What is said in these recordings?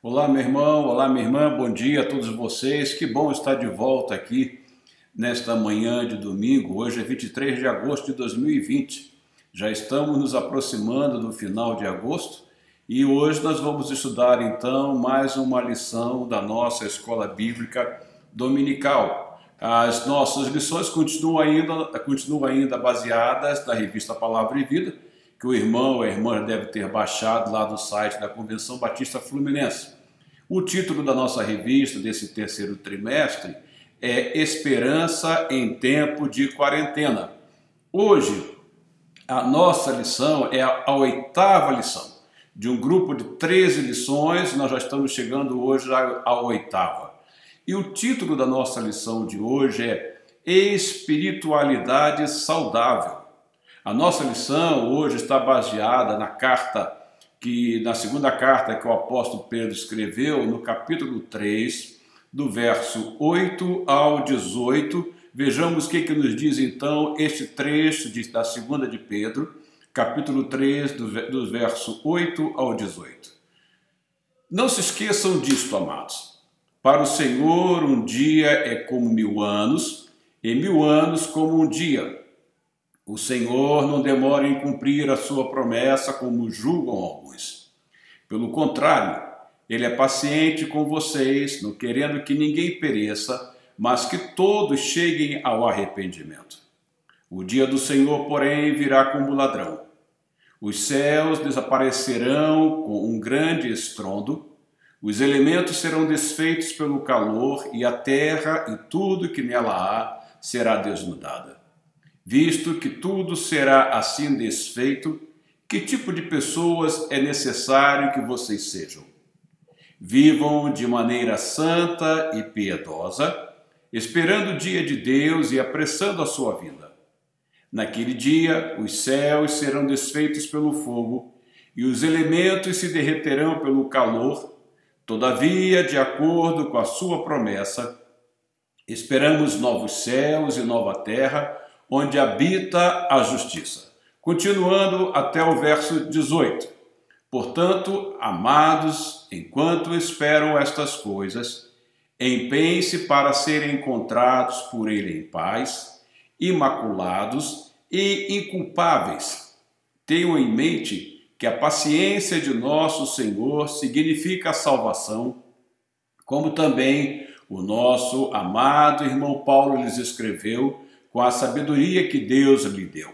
Olá, meu irmão, olá, minha irmã, bom dia a todos vocês. Que bom estar de volta aqui nesta manhã de domingo. Hoje é 23 de agosto de 2020. Já estamos nos aproximando do final de agosto e hoje nós vamos estudar então mais uma lição da nossa escola bíblica dominical. As nossas lições continuam ainda baseadas na revista Palavra e Vida, que o irmão ou a irmã deve ter baixado lá do site da Convenção Batista Fluminense. O título da nossa revista desse terceiro trimestre é Esperança em Tempo de Quarentena. Hoje, a nossa lição é a oitava lição. De um grupo de 13 lições, nós já estamos chegando hoje à oitava. E o título da nossa lição de hoje é Espiritualidade Saudável. A nossa lição hoje está baseada na segunda carta que o apóstolo Pedro escreveu, no capítulo 3, do verso 8 ao 18. Vejamos o que nos diz então este trecho da segunda de Pedro, capítulo 3, do verso 8 ao 18. Não se esqueçam disto, amados. Para o Senhor um dia é como 1000 anos, e 1000 anos como um dia. O Senhor não demora em cumprir a sua promessa, como julgam alguns. Pelo contrário, Ele é paciente com vocês, não querendo que ninguém pereça, mas que todos cheguem ao arrependimento. O dia do Senhor, porém, virá como ladrão. Os céus desaparecerão com um grande estrondo, os elementos serão desfeitos pelo calor, e a terra e tudo que nela há será desnudada. Visto que tudo será assim desfeito, que tipo de pessoas é necessário que vocês sejam? Vivam de maneira santa e piedosa, esperando o dia de Deus e apressando a sua vinda. Naquele dia, os céus serão desfeitos pelo fogo e os elementos se derreterão pelo calor. Todavia, de acordo com a sua promessa, esperamos novos céus e nova terra, onde habita a justiça. Continuando até o verso 18. Portanto, amados, enquanto esperam estas coisas, empenhem-se para serem encontrados por Ele em paz, imaculados e inculpáveis. Tenham em mente que a paciência de nosso Senhor significa a salvação, como também o nosso amado irmão Paulo lhes escreveu, com a sabedoria que Deus lhe deu.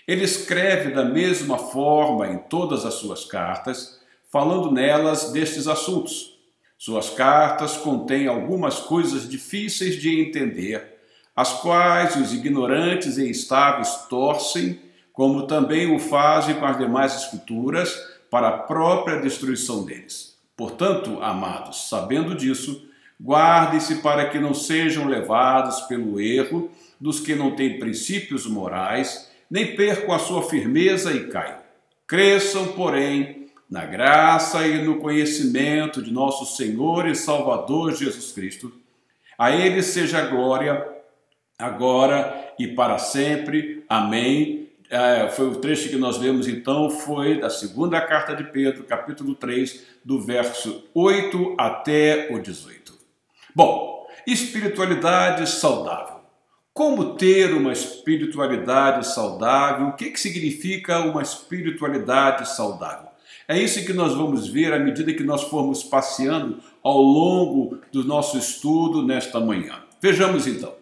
Ele escreve da mesma forma em todas as suas cartas, falando nelas destes assuntos. Suas cartas contêm algumas coisas difíceis de entender, as quais os ignorantes e instáveis torcem, como também o fazem com as demais escrituras, para a própria destruição deles. Portanto, amados, sabendo disso, guardem-se para que não sejam levados pelo erro dos que não têm princípios morais, nem percam a sua firmeza e caiam. Cresçam, porém, na graça e no conhecimento de nosso Senhor e Salvador Jesus Cristo. A Ele seja a glória, agora e para sempre. Amém. Foi o trecho que nós lemos então, foi da segunda carta de Pedro, capítulo 3, do verso 8 até o 18. Bom, espiritualidade saudável. Como ter uma espiritualidade saudável? O que significa uma espiritualidade saudável? É isso que nós vamos ver à medida que nós formos passeando ao longo do nosso estudo nesta manhã. Vejamos então.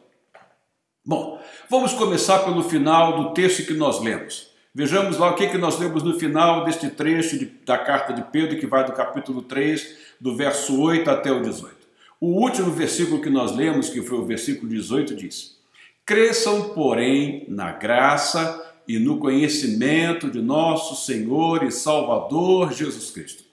Bom, vamos começar pelo final do texto que nós lemos. Vejamos lá o que nós lemos no final deste trecho da carta de Pedro, que vai do capítulo 3, do verso 8 até o 18. O último versículo que nós lemos, que foi o versículo 18, diz: Cresçam, porém, na graça e no conhecimento de nosso Senhor e Salvador Jesus Cristo.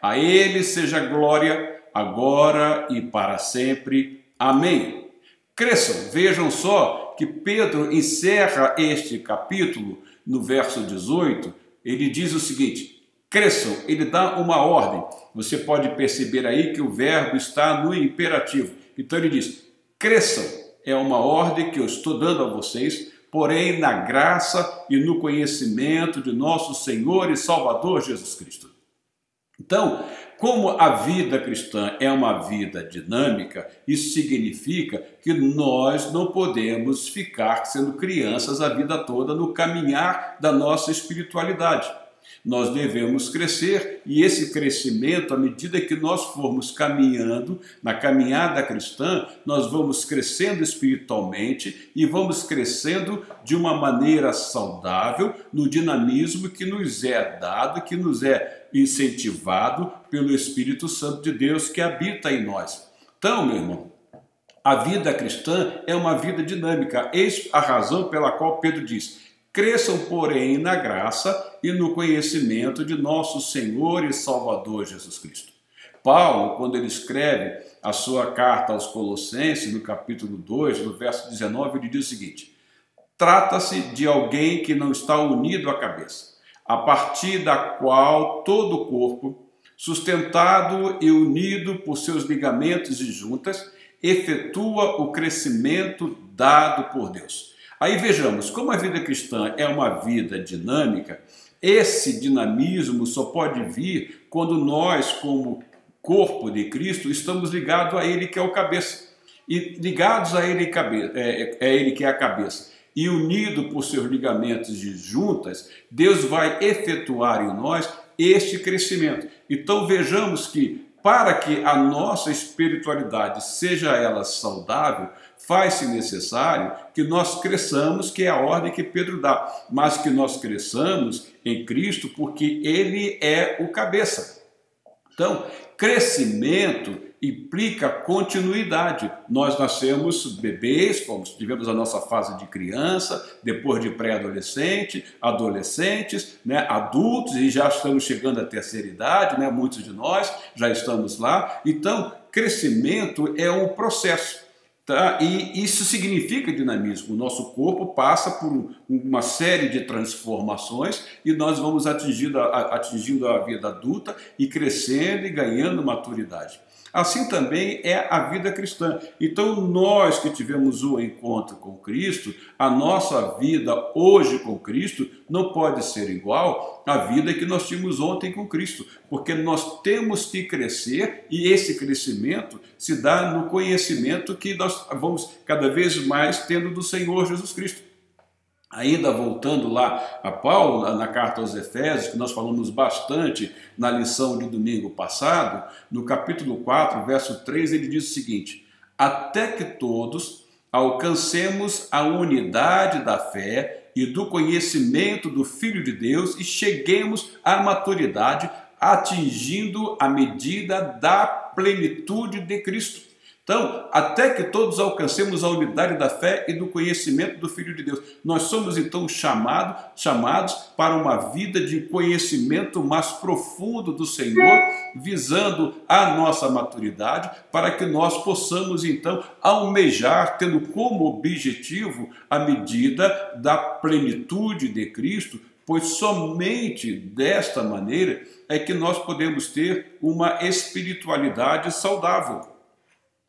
A Ele seja glória, agora e para sempre. Amém. Cresçam. Vejam só que Pedro encerra este capítulo no verso 18. Ele diz o seguinte: cresçam. Ele dá uma ordem. Você pode perceber aí que o verbo está no imperativo. Então ele diz: cresçam. É uma ordem que eu estou dando a vocês, porém na graça e no conhecimento de nosso Senhor e Salvador Jesus Cristo. Então, como a vida cristã é uma vida dinâmica, isso significa que nós não podemos ficar sendo crianças a vida toda no caminhar da nossa espiritualidade. Nós devemos crescer, e esse crescimento, à medida que nós formos caminhando na caminhada cristã, nós vamos crescendo espiritualmente e vamos crescendo de uma maneira saudável no dinamismo que nos é dado, que nos é incentivado pelo Espírito Santo de Deus que habita em nós. Então, meu irmão, a vida cristã é uma vida dinâmica. Eis a razão pela qual Pedro diz: cresçam, porém, na graça e no conhecimento de nosso Senhor e Salvador Jesus Cristo. Paulo, quando ele escreve a sua carta aos Colossenses, no capítulo 2, no verso 19, ele diz o seguinte: trata-se de alguém que não está unido à cabeça, a partir da qual todo o corpo, sustentado e unido por seus ligamentos e juntas, efetua o crescimento dado por Deus. Aí vejamos, como a vida cristã é uma vida dinâmica, esse dinamismo só pode vir quando nós, como corpo de Cristo, estamos ligados a Ele que é o cabeça. E ligados a Ele, é Ele que é a cabeça, e unido por seus ligamentos de juntas, Deus vai efetuar em nós este crescimento. Então vejamos que, para que a nossa espiritualidade seja ela saudável, faz-se necessário que nós cresçamos, que é a ordem que Pedro dá, mas que nós cresçamos em Cristo porque Ele é o cabeça. Então, crescimento implica continuidade. Nós nascemos bebês, tivemos a nossa fase de criança, depois de pré-adolescente, adolescentes, adultos, e já estamos chegando à terceira idade, muitos de nós já estamos lá. Então, crescimento é um processo. Tá? E isso significa dinamismo. O nosso corpo passa por uma série de transformações e nós vamos atingindo a vida adulta e crescendo e ganhando maturidade. Assim também é a vida cristã. Então nós que tivemos o encontro com Cristo, a nossa vida hoje com Cristo não pode ser igual à vida que nós tínhamos ontem com Cristo, porque nós temos que crescer e esse crescimento se dá no conhecimento que nós vamos cada vez mais tendo do Senhor Jesus Cristo. Ainda voltando lá a Paulo, na carta aos Efésios, que nós falamos bastante na lição de domingo passado, no capítulo 4, verso 3, ele diz o seguinte: até que todos alcancemos a unidade da fé e do conhecimento do Filho de Deus e cheguemos à maturidade, atingindo a medida da plenitude de Cristo. Então, até que todos alcancemos a unidade da fé e do conhecimento do Filho de Deus. Nós somos, então, chamados para uma vida de conhecimento mais profundo do Senhor, visando a nossa maturidade, para que nós possamos, então, almejar, tendo como objetivo a medida da plenitude de Cristo, pois somente desta maneira é que nós podemos ter uma espiritualidade saudável.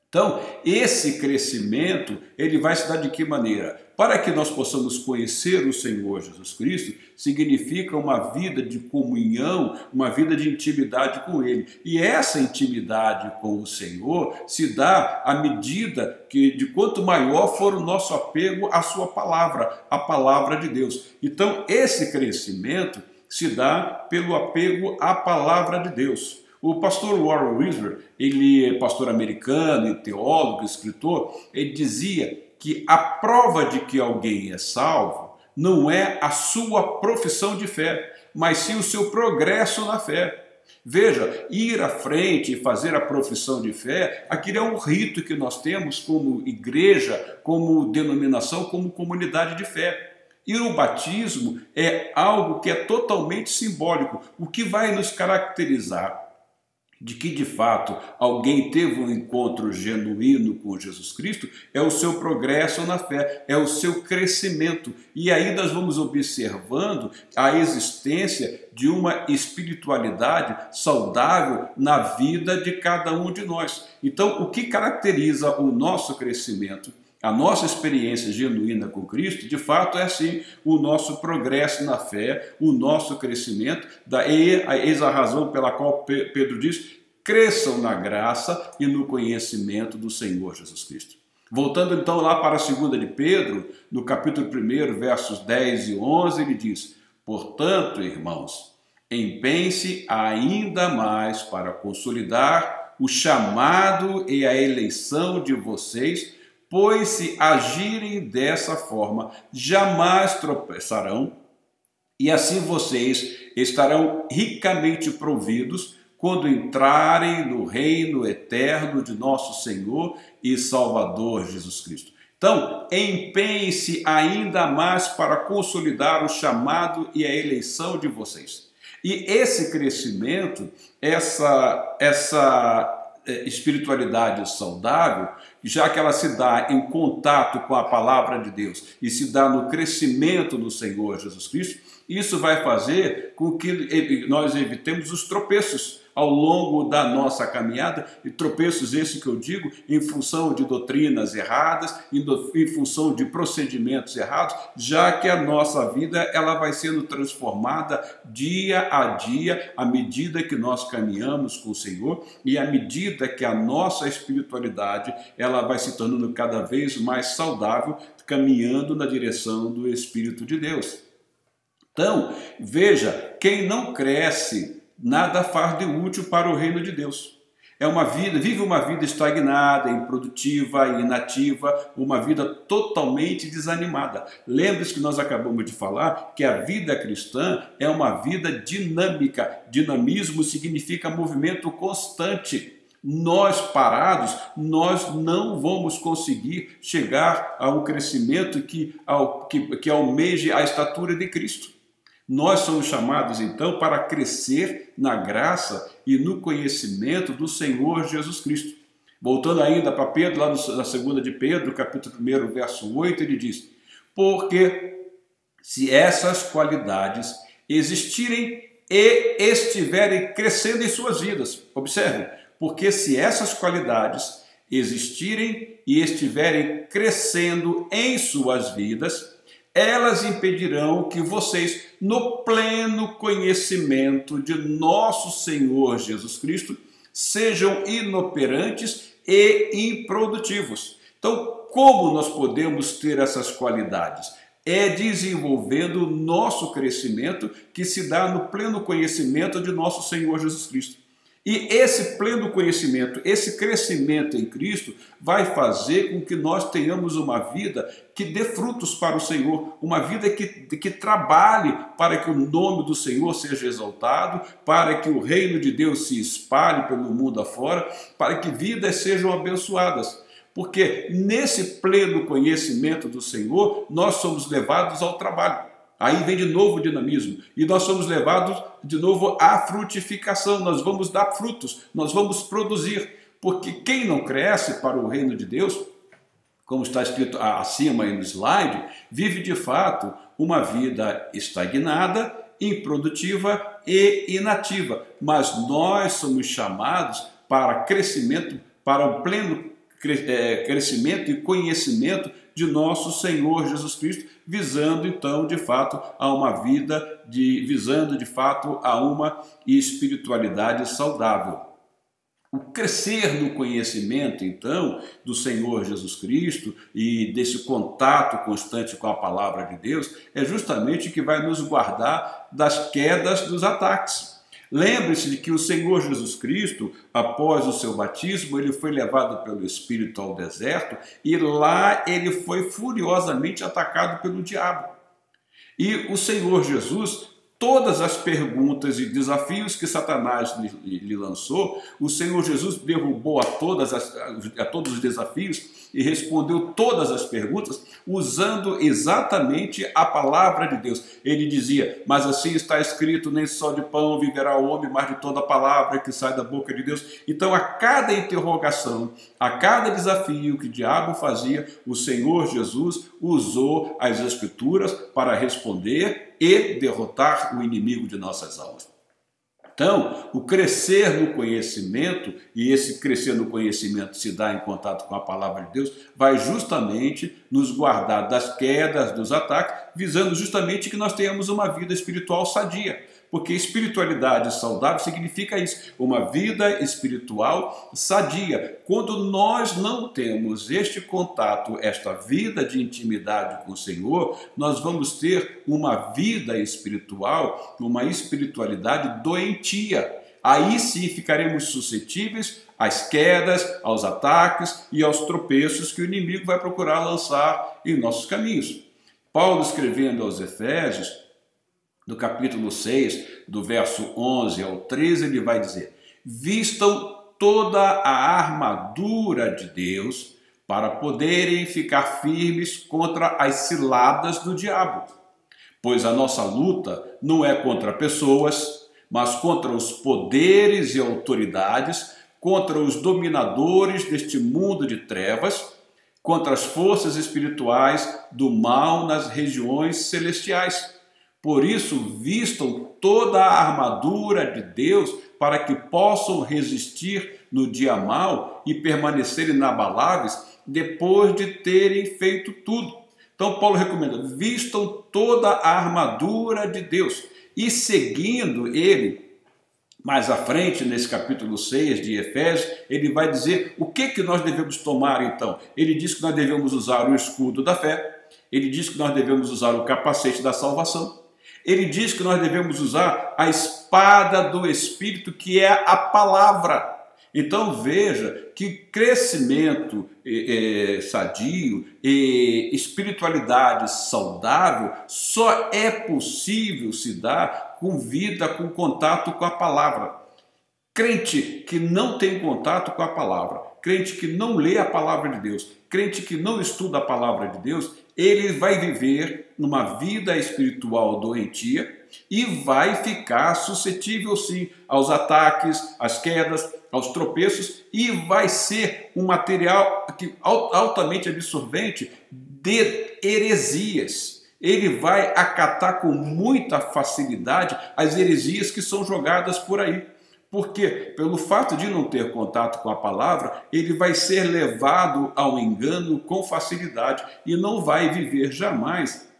Então, esse crescimento, ele vai se dar de que maneira? Para que nós possamos conhecer o Senhor Jesus Cristo, significa uma vida de comunhão, uma vida de intimidade com Ele. E essa intimidade com o Senhor se dá à medida que, de quanto maior for o nosso apego à sua palavra, a palavra de Deus. Então, esse crescimento se dá pelo apego à palavra de Deus. O pastor Warren Wiersbe, ele é pastor americano e teólogo, escritor, ele dizia que a prova de que alguém é salvo não é a sua profissão de fé, mas sim o seu progresso na fé. Veja, ir à frente e fazer a profissão de fé, aquilo é um rito que nós temos como igreja, como denominação, como comunidade de fé. E o batismo é algo que é totalmente simbólico, o que vai nos caracterizar de que, de fato, alguém teve um encontro genuíno com Jesus Cristo, é o seu progresso na fé, é o seu crescimento. E aí nós vamos observando a existência de uma espiritualidade saudável na vida de cada um de nós. Então, o que caracteriza o nosso crescimento a nossa experiência genuína com Cristo, de fato, é assim o nosso progresso na fé, o nosso crescimento, eis a razão pela qual Pedro diz: cresçam na graça e no conhecimento do Senhor Jesus Cristo. Voltando então lá para a 2 de Pedro, no capítulo 1, versos 10 e 11, ele diz: portanto, irmãos, empenhem-se ainda mais para consolidar o chamado e a eleição de vocês, pois se agirem dessa forma, jamais tropeçarão, e assim vocês estarão ricamente providos quando entrarem no reino eterno de nosso Senhor e Salvador Jesus Cristo. Então, empenhem-se ainda mais para consolidar o chamado e a eleição de vocês. E esse crescimento, essa espiritualidade saudável, já que ela se dá em contato com a palavra de Deus e se dá no crescimento do Senhor Jesus Cristo, isso vai fazer com que nós evitemos os tropeços ao longo da nossa caminhada, e tropeços esses que eu digo em função de doutrinas erradas, em função de procedimentos errados, já que a nossa vida ela vai sendo transformada dia a dia, à medida que nós caminhamos com o Senhor e à medida que a nossa espiritualidade ela vai se tornando cada vez mais saudável, caminhando na direção do Espírito de Deus. Então, veja, quem não cresce, nada faz de útil para o reino de Deus. Vive uma vida estagnada, improdutiva, inativa, uma vida totalmente desanimada. Lembre-se que nós acabamos de falar que a vida cristã é uma vida dinâmica. Dinamismo significa movimento constante. Nós parados, nós não vamos conseguir chegar a um crescimento que almeje a estatura de Cristo. Nós somos chamados, então, para crescer na graça e no conhecimento do Senhor Jesus Cristo. Voltando ainda para Pedro, lá na 2 de Pedro, capítulo 1, verso 8, ele diz: porque se essas qualidades existirem e estiverem crescendo em suas vidas, observe, porque se essas qualidades existirem e estiverem crescendo em suas vidas, elas impedirão que vocês, no pleno conhecimento de nosso Senhor Jesus Cristo, sejam inoperantes e improdutivos. Então, como nós podemos ter essas qualidades? É desenvolvendo o nosso crescimento que se dá no pleno conhecimento de nosso Senhor Jesus Cristo. E esse pleno conhecimento, esse crescimento em Cristo vai fazer com que nós tenhamos uma vida que dê frutos para o Senhor, uma vida que trabalhe para que o nome do Senhor seja exaltado, para que o reino de Deus se espalhe pelo mundo afora, para que vidas sejam abençoadas. Porque nesse pleno conhecimento do Senhor, nós somos levados ao trabalho. Aí vem de novo o dinamismo. E nós somos levados de novo à frutificação. Nós vamos dar frutos, nós vamos produzir. Porque quem não cresce para o reino de Deus, como está escrito acima aí no slide, vive de fato uma vida estagnada, improdutiva e inativa. Mas nós somos chamados para crescimento, para o pleno crescimento e conhecimento de nosso Senhor Jesus Cristo, visando então de fato a uma vida visando de fato a uma espiritualidade saudável. O crescer no conhecimento então do Senhor Jesus Cristo e desse contato constante com a palavra de Deus é justamente o que vai nos guardar das quedas, dos ataques. Lembre-se de que o Senhor Jesus Cristo, após o seu batismo, ele foi levado pelo Espírito ao deserto e lá ele foi furiosamente atacado pelo diabo. E o Senhor Jesus, todas as perguntas e desafios que Satanás lhe lançou, o Senhor Jesus derrubou a todos os desafios e respondeu todas as perguntas usando exatamente a palavra de Deus. Ele dizia: mas assim está escrito, nem só de pão viverá o homem, mas de toda a palavra que sai da boca de Deus. Então, a cada interrogação, a cada desafio que o diabo fazia, o Senhor Jesus usou as Escrituras para responder e derrotar o inimigo de nossas almas. Então, o crescer no conhecimento, e esse crescer no conhecimento se dá em contato com a palavra de Deus, vai justamente nos guardar das quedas, dos ataques, visando justamente que nós tenhamos uma vida espiritual sadia. Porque espiritualidade saudável significa isso, uma vida espiritual sadia. Quando nós não temos este contato, esta vida de intimidade com o Senhor, nós vamos ter uma vida espiritual, uma espiritualidade doentia. Aí sim ficaremos suscetíveis às quedas, aos ataques e aos tropeços que o inimigo vai procurar lançar em nossos caminhos. Paulo, escrevendo aos Efésios, no capítulo 6, do verso 11 ao 13, ele vai dizer: vistam toda a armadura de Deus para poderem ficar firmes contra as ciladas do diabo. Pois a nossa luta não é contra pessoas, mas contra os poderes e autoridades, contra os dominadores deste mundo de trevas, contra as forças espirituais do mal nas regiões celestiais. Por isso, vistam toda a armadura de Deus para que possam resistir no dia mau e permanecerem inabaláveis depois de terem feito tudo. Então, Paulo recomenda: vistam toda a armadura de Deus. E seguindo ele, mais à frente, nesse capítulo 6 de Efésios, ele vai dizer o que nós devemos tomar então. Ele diz que nós devemos usar o escudo da fé, ele diz que nós devemos usar o capacete da salvação, ele diz que nós devemos usar a espada do Espírito, que é a palavra. Então veja que crescimento sadio e espiritualidade saudável só é possível se dar com vida, com contato com a palavra. Crente que não tem contato com a palavra, crente que não lê a palavra de Deus, crente que não estuda a palavra de Deus, ele vai viver numa vida espiritual doentia e vai ficar suscetível sim aos ataques, às quedas, aos tropeços, e vai ser um material altamente absorvente de heresias. Ele vai acatar com muita facilidade as heresias que são jogadas por aí. Porque, pelo fato de não ter contato com a palavra, ele vai ser levado ao engano com facilidade e não vai viver jamais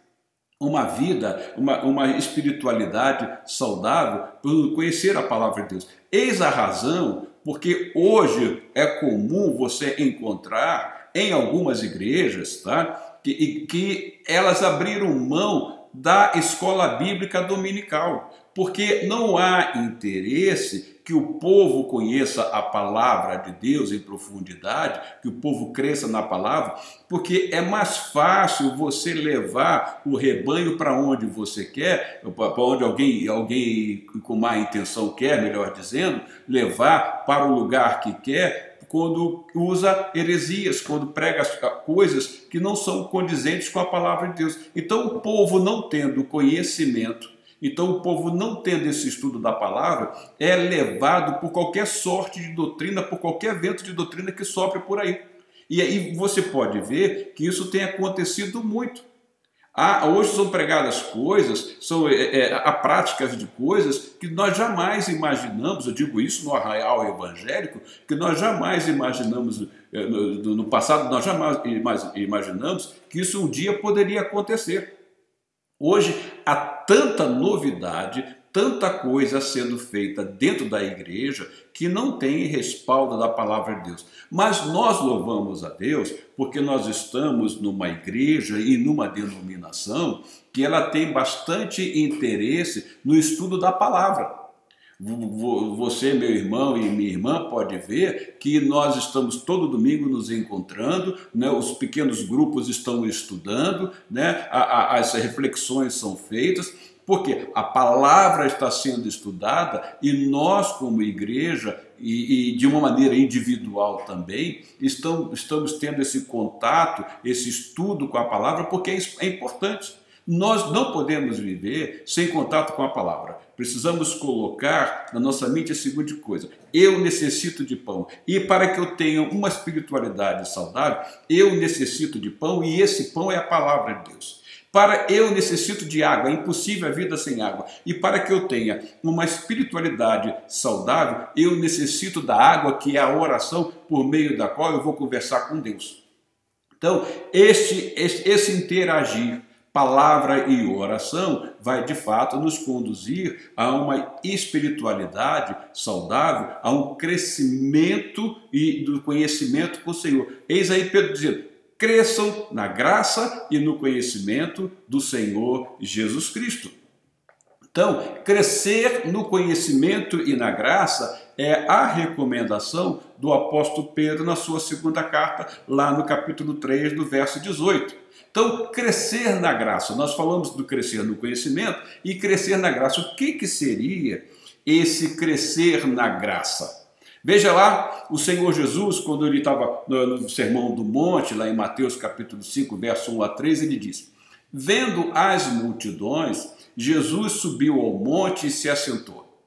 uma vida, uma espiritualidade saudável por conhecer a palavra de Deus. Eis a razão porque hoje é comum você encontrar em algumas igrejas, tá, que elas abriram mão da escola bíblica dominical, porque não há interesse que o povo conheça a palavra de Deus em profundidade, que o povo cresça na palavra, porque é mais fácil você levar o rebanho para onde você quer, para onde alguém com má intenção quer, melhor dizendo, levar para o lugar que quer, quando usa heresias, quando prega coisas que não são condizentes com a palavra de Deus. Então o povo não tendo conhecimento, então o povo não tendo esse estudo da palavra, é levado por qualquer sorte de doutrina, por qualquer vento de doutrina que sopre por aí. E aí você pode ver que isso tem acontecido muito. Hoje são pregadas coisas, há práticas de coisas que nós jamais imaginamos, eu digo isso no arraial evangélico, que nós jamais imaginamos, no passado nós jamais imaginamos que isso um dia poderia acontecer. Hoje há tanta novidade, tanta coisa sendo feita dentro da igreja que não tem respaldo da palavra de Deus. Mas nós louvamos a Deus porque nós estamos numa igreja e numa denominação que ela tem bastante interesse no estudo da palavra. Você, meu irmão e minha irmã, pode ver que nós estamos todo domingo nos encontrando, né? Os pequenos grupos estão estudando, né? As reflexões são feitas, porque a palavra está sendo estudada e nós, como igreja, e de uma maneira individual também, estamos tendo esse contato, esse estudo com a palavra, porque é importante. Nós não podemos viver sem contato com a palavra. Precisamos colocar na nossa mente a seguinte coisa: eu necessito de pão. E para que eu tenha uma espiritualidade saudável, eu necessito de pão, e esse pão é a palavra de Deus. Eu necessito de água, é impossível a vida sem água. E para que eu tenha uma espiritualidade saudável, eu necessito da água, que é a oração por meio da qual eu vou conversar com Deus. Então, esse interagir, palavra e oração, vai de fato nos conduzir a uma espiritualidade saudável, a um crescimento e do conhecimento com o Senhor. Eis aí Pedro dizendo: cresçam na graça e no conhecimento do Senhor Jesus Cristo. Então, crescer no conhecimento e na graça é a recomendação do apóstolo Pedro na sua segunda carta, lá no capítulo 3, do verso 18. Então, crescer na graça, nós falamos do crescer no conhecimento e crescer na graça. O que seria esse crescer na graça? Veja lá, o Senhor Jesus, quando ele estava no Sermão do Monte, lá em Mateus capítulo 5, verso 1 a 3, ele diz: vendo as multidões, Jesus subiu ao monte e se assentou.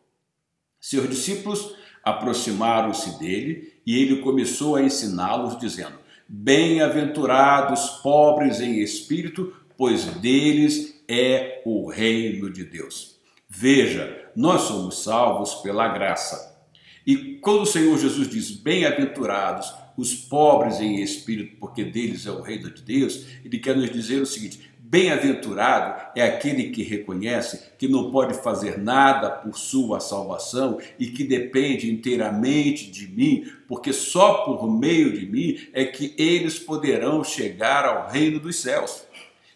Seus discípulos aproximaram-se dele e ele começou a ensiná-los, dizendo: bem-aventurados pobres em espírito, pois deles é o reino de Deus. Veja, nós somos salvos pela graça. E quando o Senhor Jesus diz bem-aventurados os pobres em espírito, porque deles é o reino de Deus, ele quer nos dizer o seguinte: bem-aventurado é aquele que reconhece que não pode fazer nada por sua salvação e que depende inteiramente de mim, porque só por meio de mim é que eles poderão chegar ao reino dos céus.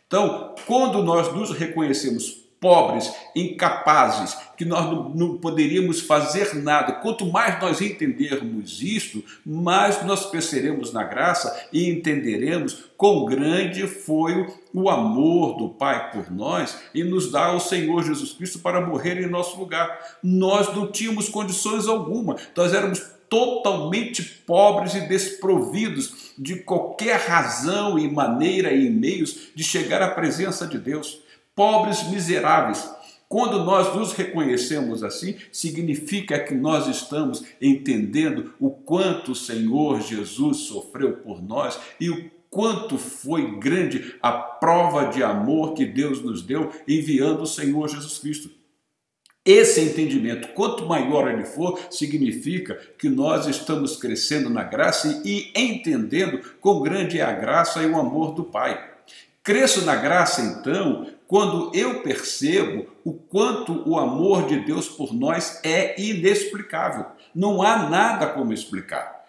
Então, quando nós nos reconhecemos pobres, incapazes, que nós não poderíamos fazer nada, quanto mais nós entendermos isto, mais nós cresceremos na graça e entenderemos quão grande foi o amor do Pai por nós e nos dá o Senhor Jesus Cristo para morrer em nosso lugar. Nós não tínhamos condições alguma, nós éramos totalmente pobres e desprovidos de qualquer razão e maneira e meios de chegar à presença de Deus. Pobres miseráveis. Quando nós nos reconhecemos assim, significa que nós estamos entendendo o quanto o Senhor Jesus sofreu por nós e o quanto foi grande a prova de amor que Deus nos deu enviando o Senhor Jesus Cristo. Esse entendimento, quanto maior ele for, significa que nós estamos crescendo na graça e entendendo quão grande é a graça e o amor do Pai. Cresço na graça, então, quando eu percebo o quanto o amor de Deus por nós é inexplicável. Não há nada como explicar.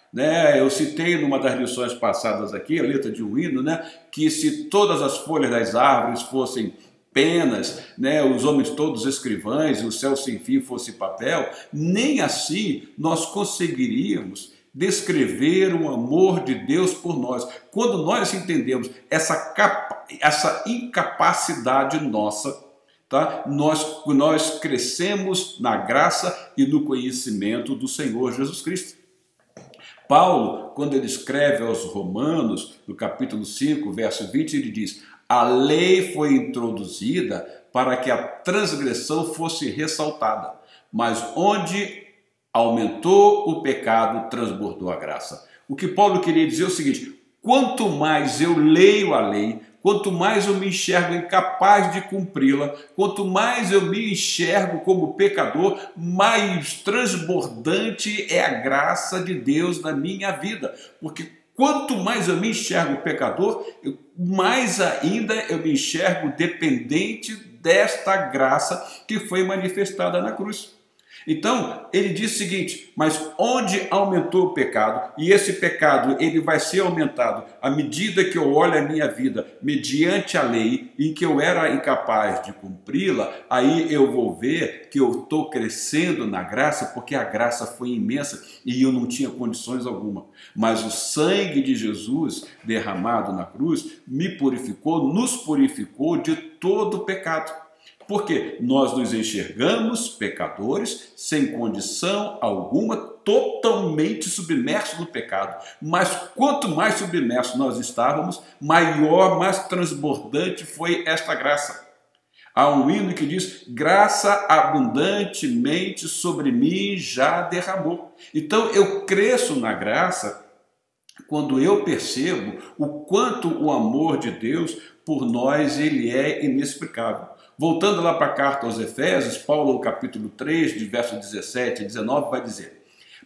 Eu citei numa das lições passadas aqui, a letra de um hino, que se todas as folhas das árvores fossem penas, os homens todos escrivães e o céu sem fim fosse papel, nem assim nós conseguiríamos descrever o amor de Deus por nós. Quando nós entendemos essa incapacidade nossa, tá? Nós crescemos na graça e no conhecimento do Senhor Jesus Cristo. Paulo, quando ele escreve aos Romanos, no capítulo 5, verso 20, ele diz: a lei foi introduzida para que a transgressão fosse ressaltada, mas onde aumentou o pecado, transbordou a graça. O que Paulo queria dizer é o seguinte: quanto mais eu leio a lei, quanto mais eu me enxergo incapaz de cumpri-la, quanto mais eu me enxergo como pecador, mais transbordante é a graça de Deus na minha vida. Porque quanto mais eu me enxergo pecador, mais ainda eu me enxergo dependente desta graça que foi manifestada na cruz. Então, ele diz o seguinte: mas onde aumentou o pecado, e esse pecado ele vai ser aumentado à medida que eu olho a minha vida mediante a lei, em que eu era incapaz de cumpri-la, aí eu vou ver que eu estou crescendo na graça, porque a graça foi imensa e eu não tinha condições alguma. Mas o sangue de Jesus derramado na cruz me purificou, nos purificou de todo o pecado. Porque nós nos enxergamos pecadores, sem condição alguma, totalmente submersos no pecado. Mas quanto mais submersos nós estávamos, maior, mais transbordante foi esta graça. Há um hino que diz: graça abundantemente sobre mim já derramou. Então eu cresço na graça quando eu percebo o quanto o amor de Deus por nós ele é inexplicável. Voltando lá para a carta aos Efésios, Paulo, no capítulo 3, de versos 17 e 19, vai dizer: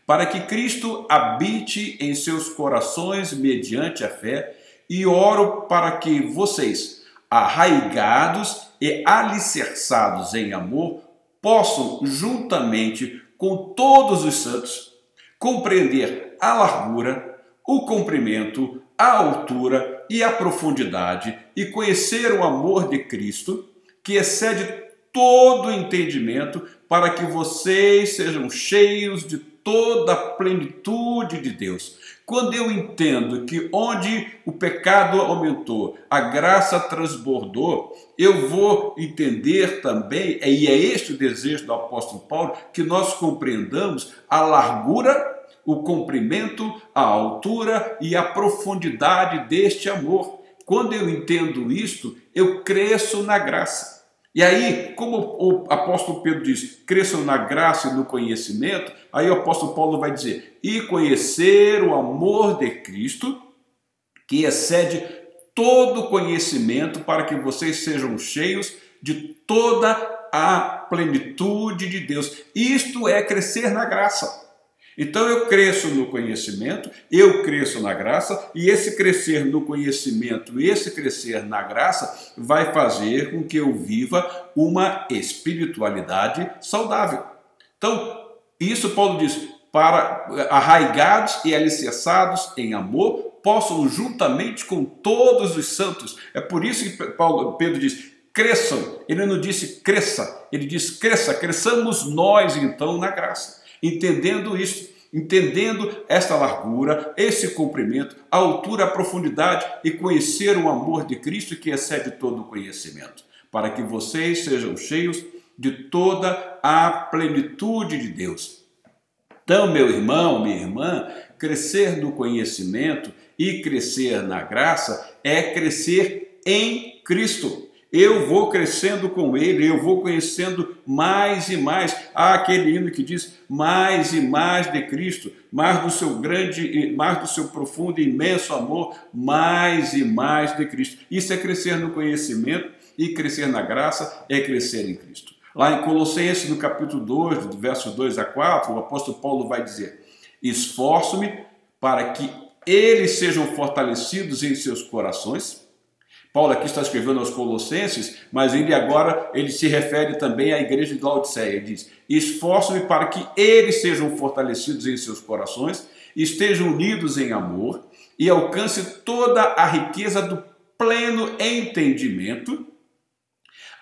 para que Cristo habite em seus corações mediante a fé, e oro para que vocês, arraigados e alicerçados em amor, possam, juntamente com todos os santos, compreender a largura, o comprimento, a altura e a profundidade, e conhecer o amor de Cristo, que excede todo entendimento, para que vocês sejam cheios de toda a plenitude de Deus. Quando eu entendo que onde o pecado aumentou, a graça transbordou, eu vou entender também, e é este o desejo do apóstolo Paulo, que nós compreendamos a largura, o comprimento, a altura e a profundidade deste amor. Quando eu entendo isto, eu cresço na graça. E aí, como o apóstolo Pedro diz, cresçam na graça e no conhecimento, aí o apóstolo Paulo vai dizer, e conhecer o amor de Cristo, que excede todo conhecimento, para que vocês sejam cheios de toda a plenitude de Deus. Isto é crescer na graça. Então eu cresço no conhecimento, eu cresço na graça, e esse crescer no conhecimento, esse crescer na graça vai fazer com que eu viva uma espiritualidade saudável. Então, isso Paulo diz, para arraigados e alicerçados em amor, possam juntamente com todos os santos. É por isso que Pedro diz, cresçam. Ele não disse cresça, ele diz cresça, cresçamos nós então na graça. Entendendo isso, entendendo esta largura, esse comprimento, a altura, a profundidade e conhecer o amor de Cristo que excede todo o conhecimento, para que vocês sejam cheios de toda a plenitude de Deus. Então, meu irmão, minha irmã, crescer no conhecimento e crescer na graça é crescer em Cristo. Eu vou crescendo com Ele, eu vou conhecendo mais e mais. Há aquele hino que diz, mais e mais de Cristo, mais do seu profundo e imenso amor, mais e mais de Cristo. Isso é crescer no conhecimento, e crescer na graça é crescer em Cristo. Lá em Colossenses, no capítulo 2, do versos 2 a 4, o apóstolo Paulo vai dizer, esforço-me para que eles sejam fortalecidos em seus corações. Paulo aqui está escrevendo aos Colossenses, mas ele se refere também à igreja de Laodiceia. Ele diz, esforço-me para que eles sejam fortalecidos em seus corações, estejam unidos em amor e alcancem toda a riqueza do pleno entendimento,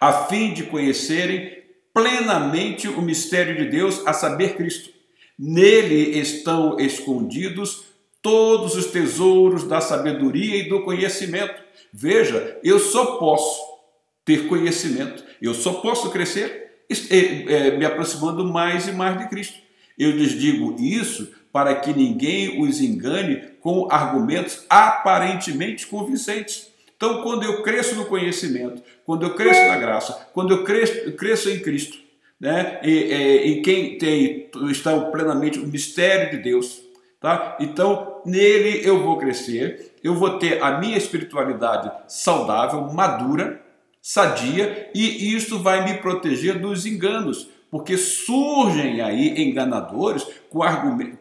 a fim de conhecerem plenamente o mistério de Deus, a saber, Cristo. Nele estão escondidos todos os tesouros da sabedoria e do conhecimento. Veja, eu só posso ter conhecimento, eu só posso crescer me aproximando mais e mais de Cristo. Eu lhes digo isso para que ninguém os engane com argumentos aparentemente convincentes. Então, quando eu cresço no conhecimento, quando eu cresço na graça, quando eu cresço em Cristo, né, em quem está plenamente o mistério de Deus, tá? Então, nele eu vou crescer, eu vou ter a minha espiritualidade saudável, madura, sadia, e isso vai me proteger dos enganos, porque surgem aí enganadores com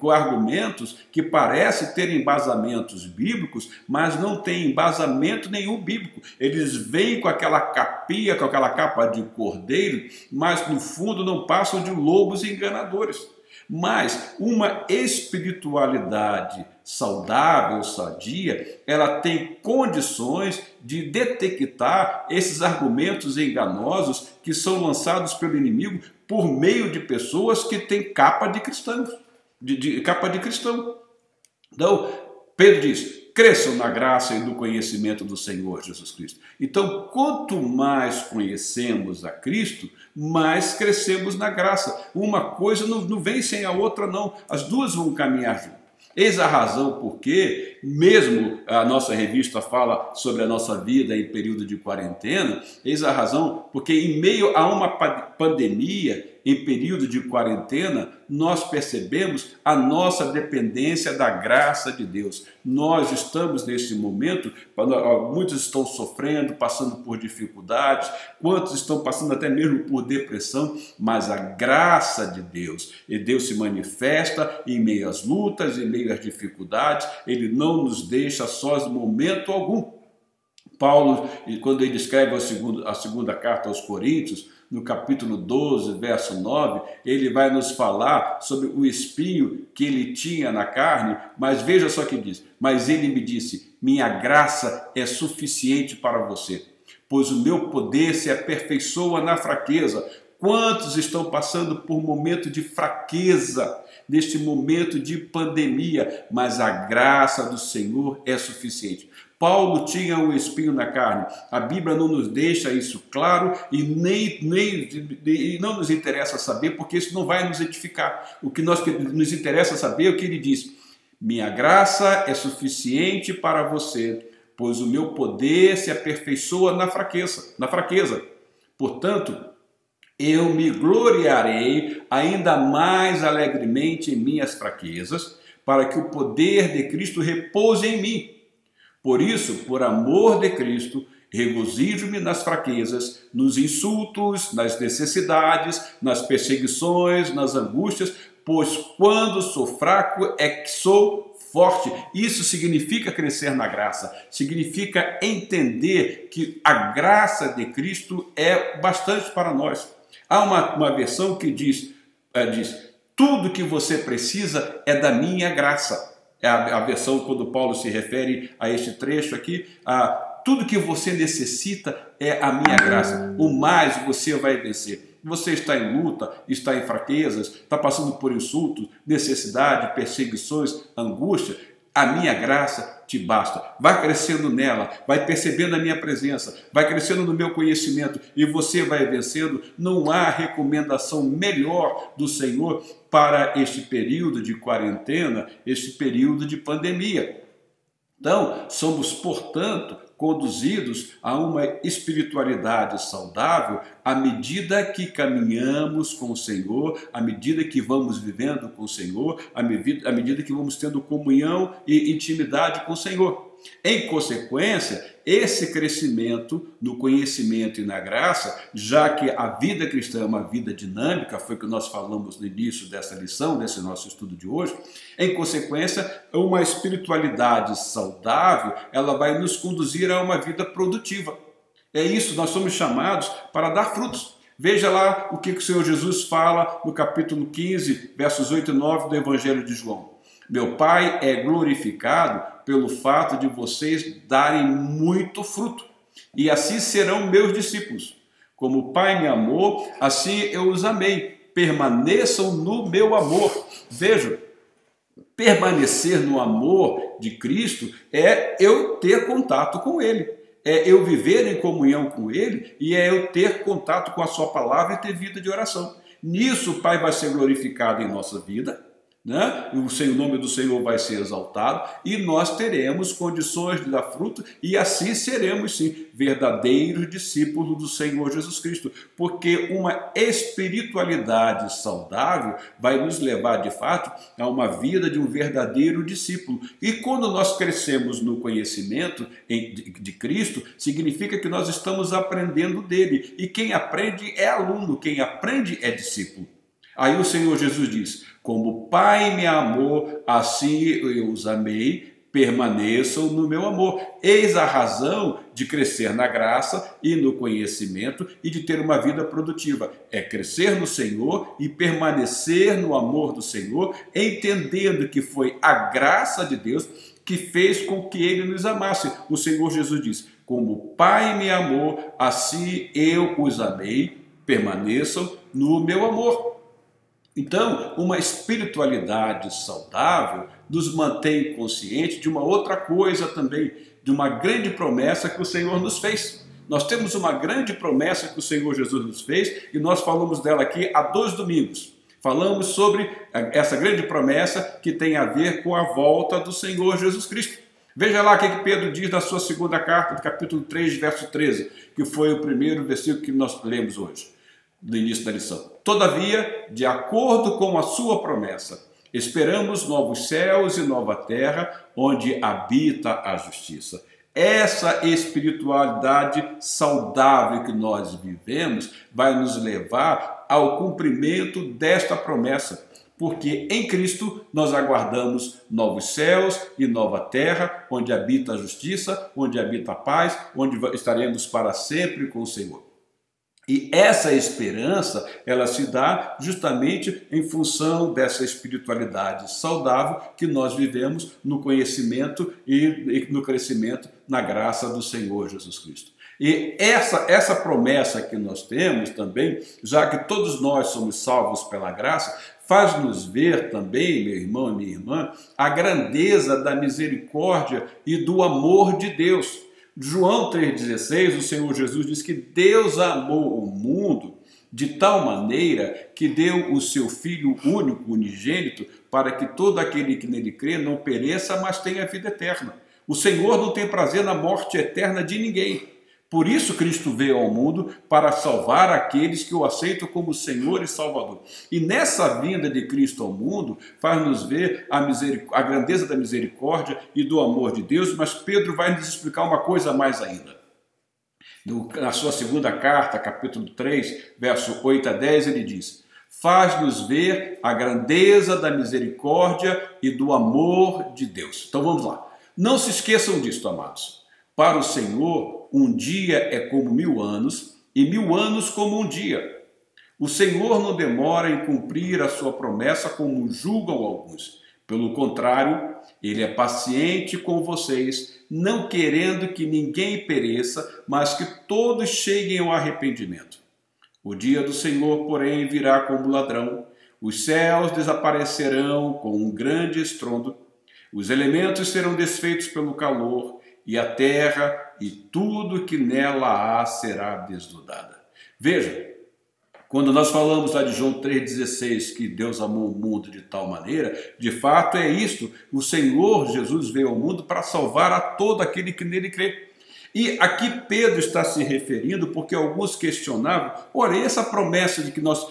argumentos que parecem ter embasamentos bíblicos, mas não tem embasamento nenhum bíblico. Eles vêm com aquela capinha, com aquela capa de cordeiro, mas no fundo não passam de lobos enganadores. Mas uma espiritualidade saudável, sadia, ela tem condições de detectar esses argumentos enganosos que são lançados pelo inimigo por meio de pessoas que têm capa de cristão. Então, Pedro diz, cresçam na graça e no conhecimento do Senhor Jesus Cristo. Então, quanto mais conhecemos a Cristo, mais crescemos na graça. Uma coisa não vem sem a outra, não. As duas vão caminhar juntas. Eis a razão porque, mesmo a nossa revista fala sobre a nossa vida em período de quarentena, eis a razão porque em meio a uma pandemia em período de quarentena, nós percebemos a nossa dependência da graça de Deus. Nós estamos nesse momento, muitos estão sofrendo, passando por dificuldades, quantos estão passando até mesmo por depressão, mas a graça de Deus, e Deus se manifesta em meio às lutas, em meio às dificuldades, Ele não nos deixa sós em momento algum. Paulo, quando ele escreve a segunda carta aos Coríntios, no capítulo 12, verso 9, ele vai nos falar sobre o espinho que ele tinha na carne, mas veja só o que diz: mas ele me disse, minha graça é suficiente para você, pois o meu poder se aperfeiçoa na fraqueza. Quantos estão passando por um momento de fraqueza, neste momento de pandemia, mas a graça do Senhor é suficiente. Paulo tinha um espinho na carne. A Bíblia não nos deixa isso claro e não nos interessa saber, porque isso não vai nos edificar. O que nos interessa saber é o que ele diz: minha graça é suficiente para você, pois o meu poder se aperfeiçoa na fraqueza. Portanto, eu me gloriarei ainda mais alegremente em minhas fraquezas, para que o poder de Cristo repouse em mim. Por isso, por amor de Cristo, regozijo-me nas fraquezas, nos insultos, nas necessidades, nas perseguições, nas angústias, pois quando sou fraco é que sou forte. Isso significa crescer na graça, significa entender que a graça de Cristo é bastante para nós. Há uma versão que diz, tudo que você precisa é da minha graça. É a versão quando Paulo se refere a este trecho aqui, tudo que você necessita é a minha graça, o mais você vai vencer. Você está em luta, está em fraquezas, está passando por insultos, necessidade, perseguições, angústia, a minha graça te basta. Vai crescendo nela, vai percebendo a minha presença, vai crescendo no meu conhecimento e você vai vencendo. Não há recomendação melhor do Senhor para este período de quarentena, este período de pandemia. Então, somos, portanto, conduzidos a uma espiritualidade saudável à medida que caminhamos com o Senhor, à medida que vamos vivendo com o Senhor, à medida que vamos tendo comunhão e intimidade com o Senhor. Em consequência, esse crescimento no conhecimento e na graça, já que a vida cristã é uma vida dinâmica, foi o que nós falamos no início dessa lição, desse nosso estudo de hoje, em consequência, uma espiritualidade saudável, ela vai nos conduzir a uma vida produtiva. É isso, nós somos chamados para dar frutos. Veja lá o que o Senhor Jesus fala no capítulo 15, versos 8 e 9 do Evangelho de João. Meu Pai é glorificado pelo fato de vocês darem muito fruto, e assim serão meus discípulos. Como o Pai me amou, assim eu os amei. Permaneçam no meu amor. Vejam, permanecer no amor de Cristo é eu ter contato com Ele, é eu viver em comunhão com Ele e é eu ter contato com a Sua palavra e ter vida de oração. Nisso o Pai vai ser glorificado em nossa vida, né? O nome do Senhor vai ser exaltado e nós teremos condições de dar fruto e assim seremos sim verdadeiros discípulos do Senhor Jesus Cristo, porque uma espiritualidade saudável vai nos levar de fato a uma vida de um verdadeiro discípulo. E quando nós crescemos no conhecimento de Cristo, significa que nós estamos aprendendo dele, e quem aprende é aluno, quem aprende é discípulo. Aí o Senhor Jesus diz: como o Pai me amou, assim eu os amei, permaneçam no meu amor. Eis a razão de crescer na graça e no conhecimento e de ter uma vida produtiva. É crescer no Senhor e permanecer no amor do Senhor, entendendo que foi a graça de Deus que fez com que Ele nos amasse. O Senhor Jesus diz: como o Pai me amou, assim eu os amei, permaneçam no meu amor. Então, uma espiritualidade saudável nos mantém conscientes de uma outra coisa também, de uma grande promessa que o Senhor nos fez. Nós temos uma grande promessa que o Senhor Jesus nos fez e nós falamos dela aqui há 2 domingos. Falamos sobre essa grande promessa que tem a ver com a volta do Senhor Jesus Cristo. Veja lá o que Pedro diz na sua segunda carta, do capítulo 3, verso 13, que foi o primeiro versículo que nós lemos hoje. do início da lição. Todavia, de acordo com a sua promessa, esperamos novos céus e nova terra, onde habita a justiça. Essa espiritualidade saudável que nós vivemos vai nos levar ao cumprimento desta promessa, porque em Cristo nós aguardamos novos céus e nova terra, onde habita a justiça, onde habita a paz, onde estaremos para sempre com o Senhor. E essa esperança, ela se dá justamente em função dessa espiritualidade saudável que nós vivemos no conhecimento e no crescimento na graça do Senhor Jesus Cristo. E essa promessa que nós temos também, já que todos nós somos salvos pela graça, faz-nos ver também, meu irmão e minha irmã, a grandeza da misericórdia e do amor de Deus. João 3,16, o Senhor Jesus diz que Deus amou o mundo de tal maneira que deu o seu Filho único, unigênito, para que todo aquele que nele crê não pereça, mas tenha vida eterna. O Senhor não tem prazer na morte eterna de ninguém. Por isso Cristo veio ao mundo para salvar aqueles que o aceitam como Senhor e Salvador. E nessa vinda de Cristo ao mundo, faz-nos ver a grandeza da misericórdia e do amor de Deus, mas Pedro vai nos explicar uma coisa a mais ainda. Na sua segunda carta, capítulo 3, verso 8 a 10, ele diz: faz-nos ver a grandeza da misericórdia e do amor de Deus. Então vamos lá. Não se esqueçam disso, amados. Para o Senhor, um dia é como 1000 anos, e 1000 anos como um dia. O Senhor não demora em cumprir a sua promessa, como julgam alguns. Pelo contrário, Ele é paciente com vocês, não querendo que ninguém pereça, mas que todos cheguem ao arrependimento. O dia do Senhor, porém, virá como ladrão. Os céus desaparecerão com um grande estrondo. Os elementos serão desfeitos pelo calor, e a terra e tudo que nela há será desnudada. Veja, quando nós falamos lá de João 3,16, que Deus amou o mundo de tal maneira, de fato é isto, o Senhor Jesus veio ao mundo para salvar a todo aquele que nele crê. E aqui Pedro está se referindo porque alguns questionavam, olha, essa promessa de que nós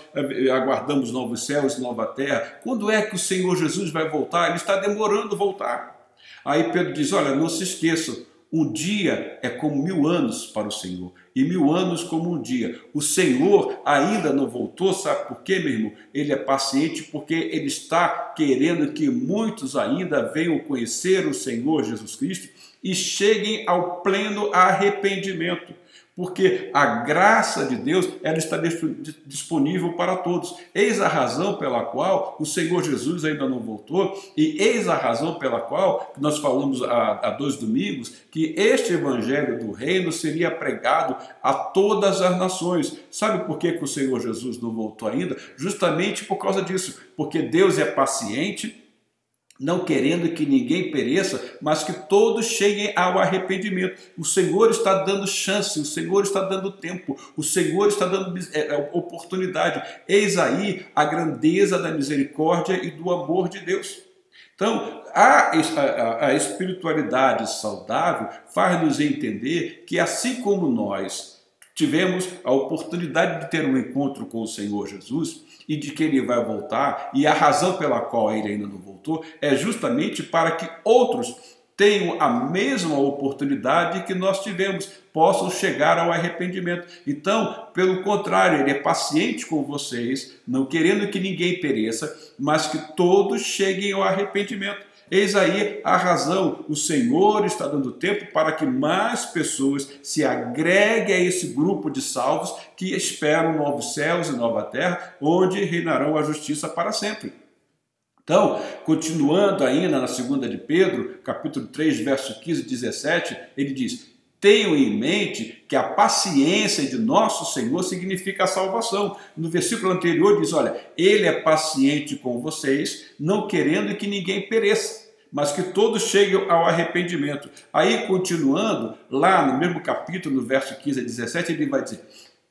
aguardamos novos céus e nova terra, quando é que o Senhor Jesus vai voltar? Ele está demorando a voltar. Aí Pedro diz, olha, não se esqueçam, um dia é como 1000 anos para o Senhor, e 1000 anos como um dia. O Senhor ainda não voltou, sabe por quê, meu irmão? Ele é paciente porque Ele está querendo que muitos ainda venham conhecer o Senhor Jesus Cristo e cheguem ao pleno arrependimento. Porque a graça de Deus, ela está disponível para todos. Eis a razão pela qual o Senhor Jesus ainda não voltou, e eis a razão pela qual nós falamos há 2 domingos, que este evangelho do reino seria pregado a todas as nações. Sabe por que o Senhor Jesus não voltou ainda? Justamente por causa disso, porque Deus é paciente, não querendo que ninguém pereça, mas que todos cheguem ao arrependimento. O Senhor está dando chance, o Senhor está dando tempo, o Senhor está dando oportunidade. Eis aí a grandeza da misericórdia e do amor de Deus. Então, a espiritualidade saudável faz-nos entender que assim como nós tivemos a oportunidade de ter um encontro com o Senhor Jesus, e de que Ele vai voltar, e a razão pela qual Ele ainda não voltou, é justamente para que outros tenham a mesma oportunidade que nós tivemos, possam chegar ao arrependimento. Então, pelo contrário, Ele é paciente com vocês, não querendo que ninguém pereça, mas que todos cheguem ao arrependimento. Eis aí a razão, o Senhor está dando tempo para que mais pessoas se agreguem a esse grupo de salvos que esperam novos céus e nova terra, onde reinarão a justiça para sempre. Então, continuando ainda na segunda de Pedro, capítulo 3, verso 15 e 17, ele diz: tenham em mente que a paciência de nosso Senhor significa a salvação. No versículo anterior diz, olha, Ele é paciente com vocês, não querendo que ninguém pereça, mas que todos cheguem ao arrependimento. Aí, continuando, lá no mesmo capítulo, no verso 15 a 17, ele vai dizer: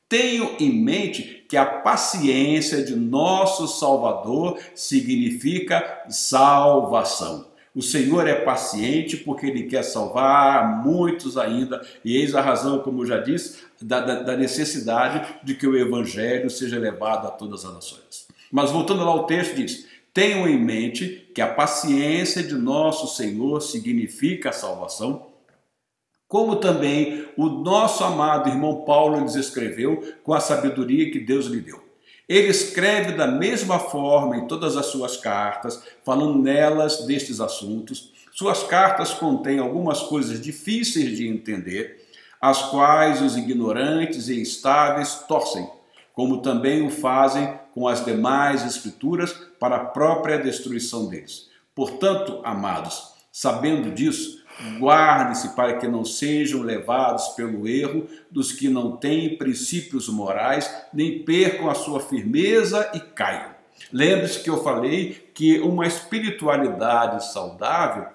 tenham em mente que a paciência de nosso Salvador significa salvação. O Senhor é paciente porque Ele quer salvar muitos ainda, e eis a razão, como eu já disse, da necessidade de que o Evangelho seja levado a todas as nações. Mas voltando lá ao texto, diz: tenham em mente que a paciência de nosso Senhor significa a salvação, como também o nosso amado irmão Paulo lhes escreveu com a sabedoria que Deus lhe deu. Ele escreve da mesma forma em todas as suas cartas, falando nelas destes assuntos. Suas cartas contêm algumas coisas difíceis de entender, as quais os ignorantes e instáveis torcem, como também o fazem com as demais escrituras para a própria destruição deles. Portanto, amados, sabendo disso, guardem-se para que não sejam levados pelo erro dos que não têm princípios morais, nem percam a sua firmeza e caiam. Lembre-se que eu falei que uma espiritualidade saudável,